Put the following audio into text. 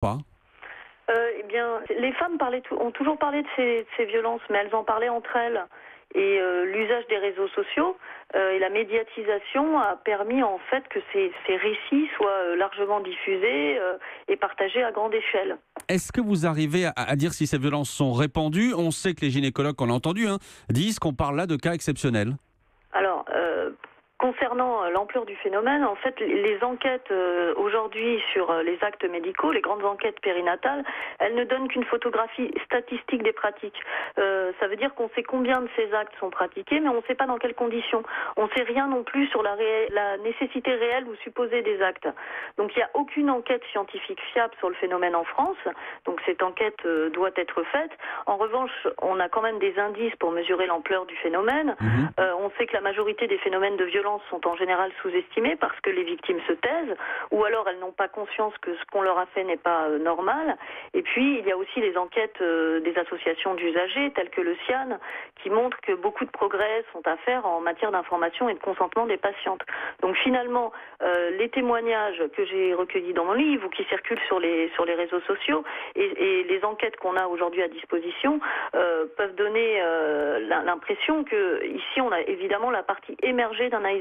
Pas. Eh bien, les femmes ont toujours parlé de ces violences, mais elles en parlaient entre elles. Et l'usage des réseaux sociaux et la médiatisation a permis en fait que ces récits soient largement diffusés et partagés à grande échelle. Est-ce que vous arrivez à dire si ces violences sont répandues? On sait que les gynécologues qu'on a entendus disent qu'on parle là de cas exceptionnels. Alors, concernant l'ampleur du phénomène, en fait, les enquêtes aujourd'hui sur les actes médicaux, les grandes enquêtes périnatales, elles ne donnent qu'une photographie statistique des pratiques. Ça veut dire qu'on sait combien de ces actes sont pratiqués, mais on ne sait pas dans quelles conditions. On ne sait rien non plus sur la nécessité réelle ou supposée des actes. Donc il n'y a aucune enquête scientifique fiable sur le phénomène en France. Donc cette enquête doit être faite. En revanche, on a quand même des indices pour mesurer l'ampleur du phénomène. On sait que la majorité des phénomènes de violence sont en général sous-estimés parce que les victimes se taisent ou alors elles n'ont pas conscience que ce qu'on leur a fait n'est pas normal. Et puis il y a aussi les enquêtes des associations d'usagers telles que le CIAN qui montrent que beaucoup de progrès sont à faire en matière d'information et de consentement des patientes. Donc finalement, les témoignages que j'ai recueillis dans mon livre ou qui circulent sur les réseaux sociaux et les enquêtes qu'on a aujourd'hui à disposition peuvent donner l'impression que ici on a évidemment la partie émergée d'un iceberg.